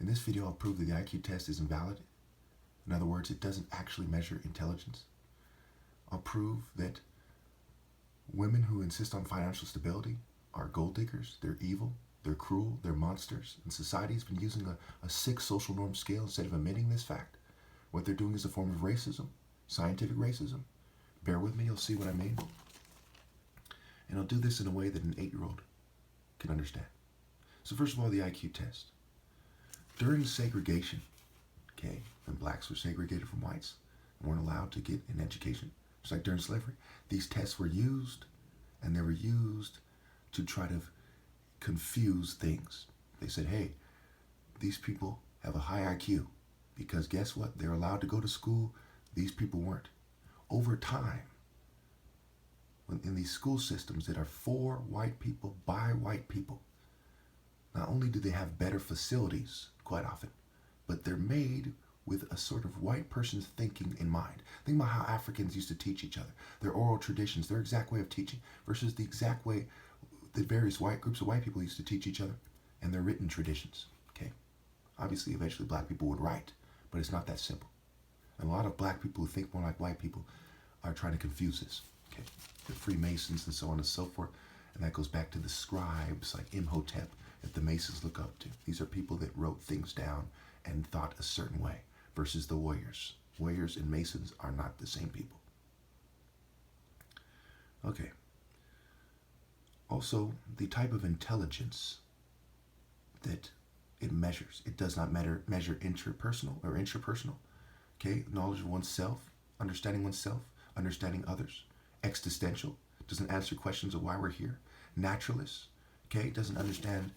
In this video, I'll prove that the IQ test is invalid. In other words, it doesn't actually measure intelligence. I'll prove that women who insist on financial stability are gold diggers, they're evil, they're cruel, they're monsters, and society's been using a sick social norm scale instead of admitting this fact. What they're doing is a form of racism, scientific racism. Bear with me, you'll see what I mean. And I'll do this in a way that an 8-year-old can understand. So first of all, the IQ test. During segregation, okay, when blacks were segregated from whites and weren't allowed to get an education, just like during slavery, these tests were used, and they were used to try to confuse things. They said, hey, these people have a high IQ because guess what? They're allowed to go to school. These people weren't. Over time, in these school systems that are for white people, by white people, not only do they have better facilities quite often, but they're made with a sort of white person's thinking in mind. Think about how Africans used to teach each other. Their oral traditions, their exact way of teaching versus the exact way that various white groups of white people used to teach each other and their written traditions, okay? Obviously, eventually black people would write, but it's not that simple. And a lot of black people who think more like white people are trying to confuse this, okay? The Freemasons and so on and so forth, and that goes back to the scribes like Imhotep that the Masons look up to. These are people that wrote things down and thought a certain way versus the warriors. Warriors and Masons are not the same people. Okay. Also, the type of intelligence that it measures. It does not measure interpersonal or intrapersonal. Okay, knowledge of oneself, understanding others. Existential, doesn't answer questions of why we're here. Naturalist, okay, doesn't understand,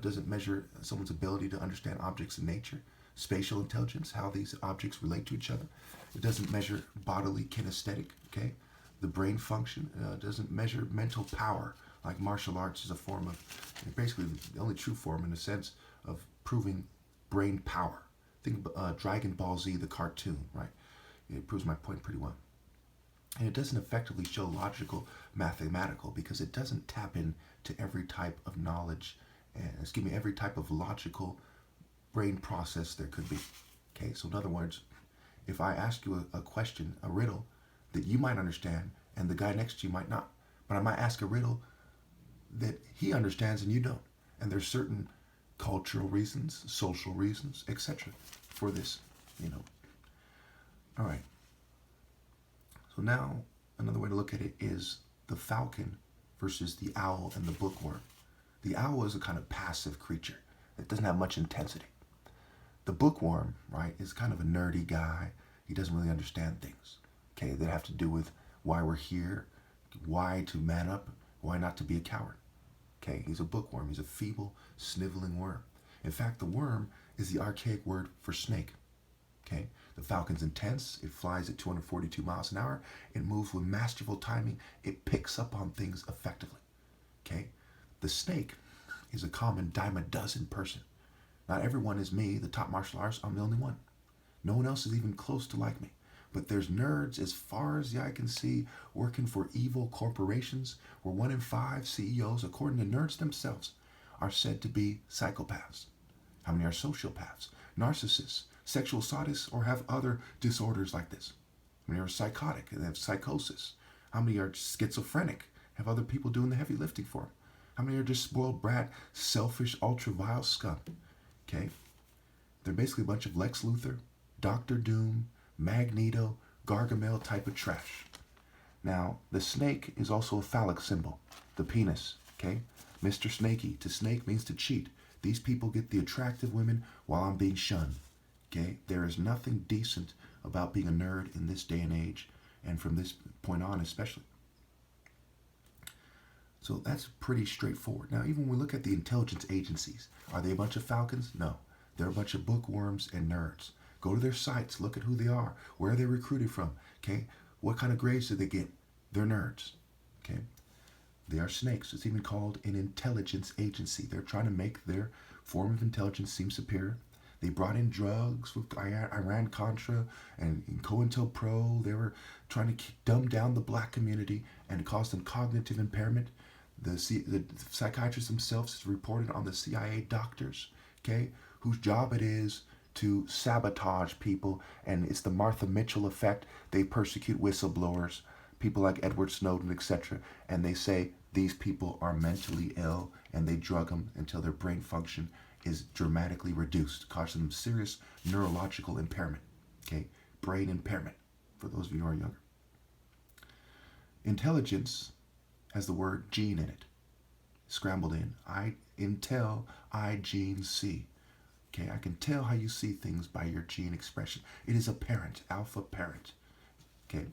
doesn't measure someone's ability to understand objects in nature. Spatial intelligence, how these objects relate to each other. It doesn't measure bodily kinesthetic, okay? The brain function doesn't measure mental power, like martial arts is a form of, basically the only true form in a sense of proving brain power. Think of Dragon Ball Z, the cartoon, right? It proves my point pretty well. And it doesn't effectively show logical, mathematical, because it doesn't tap into every type of knowledge, every type of logical brain process there could be. Okay, so in other words, if I ask you a question, a riddle, that you might understand and the guy next to you might not, but I might ask a riddle that he understands and you don't. And there's certain cultural reasons, social reasons, etc. for this, All right. So now, another way to look at it is the falcon versus the owl and the bookworm. The owl is a kind of passive creature that doesn't have much intensity. The bookworm, right, is kind of a nerdy guy. He doesn't really understand things, okay, that have to do with why we're here, why to man up, why not to be a coward. Okay, he's a bookworm. He's a feeble, sniveling worm. In fact, the worm is the archaic word for snake. Okay, the falcon's intense. It flies at 242 miles an hour. It moves with masterful timing. It picks up on things effectively. Okay, the snake is a common dime a dozen person. Not everyone is me, the top martial artist. I'm the only one. No one else is even close to like me. But there's nerds as far as the eye can see working for evil corporations where 1 in 5 CEOs, according to nerds themselves, are said to be psychopaths. How many are sociopaths, narcissists, sexual sadists, or have other disorders like this? How many are psychotic and have psychosis? How many are schizophrenic, have other people doing the heavy lifting for them? How many are just spoiled brat, selfish, ultra-vile scum? Okay? They're basically a bunch of Lex Luthor, Dr. Doom, Magneto, Gargamel type of trash. Now, the snake is also a phallic symbol, the penis, okay? Mr. Snakey, to snake means to cheat. These people get the attractive women while I'm being shunned, okay? There is nothing decent about being a nerd in this day and age, and from this point on especially. So that's pretty straightforward. Now, even when we look at the intelligence agencies, are they a bunch of falcons? No. They're a bunch of bookworms and nerds. Go to their sites, look at who they are, where are they recruited from, okay? What kind of grades do they get? They're nerds, okay? They are snakes. It's even called an intelligence agency. They're trying to make their form of intelligence seem superior. They brought in drugs with Iran-Contra and COINTELPRO. They were trying to dumb down the black community and cause them cognitive impairment. The psychiatrists themselves reported on the CIA doctors, okay, whose job it is to sabotage people, and it's the Martha Mitchell effect. They persecute whistleblowers, people like Edward Snowden, etc., and they say these people are mentally ill, and they drug them until their brain function is dramatically reduced, causing them serious neurological impairment. Okay, brain impairment, for those of you who are younger. Intelligence has the word gene in it, scrambled in. Intel, I gene C. Okay, I can tell how you see things by your gene expression. It is a parent, alpha parent. Okay,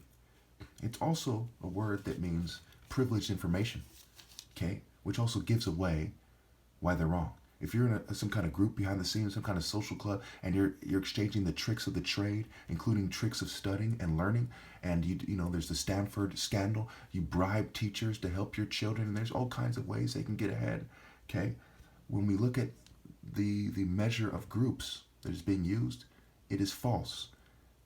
it's also a word that means privileged information. Okay, which also gives away why they're wrong. If you're in some kind of group behind the scenes, some kind of social club, and you're exchanging the tricks of the trade, including tricks of studying and learning, and you know there's the Stanford scandal. You bribe teachers to help your children, and there's all kinds of ways they can get ahead. Okay, when we look at the measure of groups that is being used, it is false.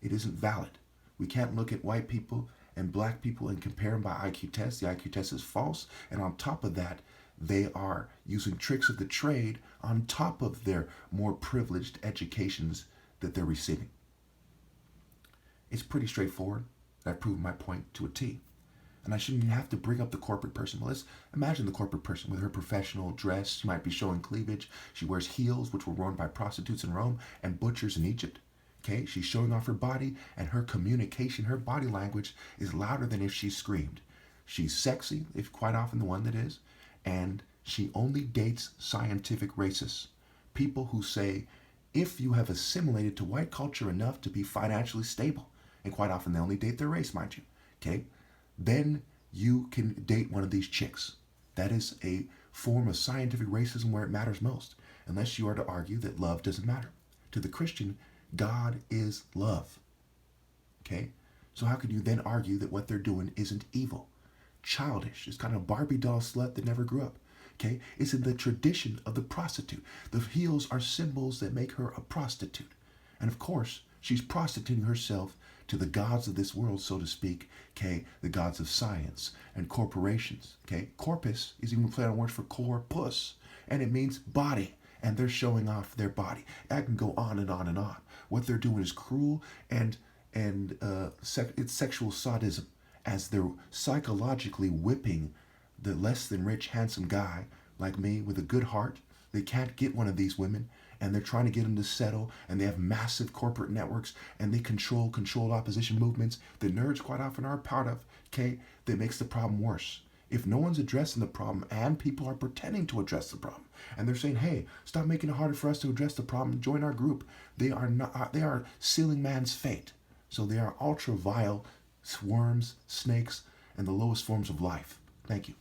It isn't valid. We can't look at white people and black people and compare them by IQ tests. The IQ test is false, and on top of that, they are using tricks of the trade on top of their more privileged educations that they're receiving. It's pretty straightforward. I've proven my point to a T. And I shouldn't even have to bring up the corporate person. Well, let's imagine the corporate person with her professional dress. She might be showing cleavage. She wears heels, which were worn by prostitutes in Rome and butchers in Egypt. Okay, she's showing off her body, and her communication, her body language is louder than if she screamed. She's sexy, if quite often the one that is, and she only dates scientific racists. People who say, if you have assimilated to white culture enough to be financially stable, and quite often they only date their race, mind you, okay, then you can date one of these chicks. That is a form of scientific racism where it matters most, unless you are to argue that love doesn't matter. To the Christian, God is love. Okay? So how could you then argue that what they're doing isn't evil? Childish. It's kind of a Barbie doll slut that never grew up. Okay? It's in the tradition of the prostitute. The heels are symbols that make her a prostitute. And of course, she's prostituting herself to the gods of this world, so to speak, okay, the gods of science and corporations, okay. Corpus is even played on words for corpus, and it means body, and they're showing off their body. I can go on and on and on. What they're doing is cruel, and it's sexual sadism, as they're psychologically whipping the less than rich, handsome guy like me with a good heart. They can't get one of these women, and they're trying to get them to settle, and they have massive corporate networks, and they control controlled opposition movements that nerds quite often are a part of, okay, that makes the problem worse. If no one's addressing the problem, and people are pretending to address the problem, and they're saying, hey, stop making it harder for us to address the problem, join our group, they are sealing man's fate. So they are ultra vile worms, snakes, and the lowest forms of life. Thank you.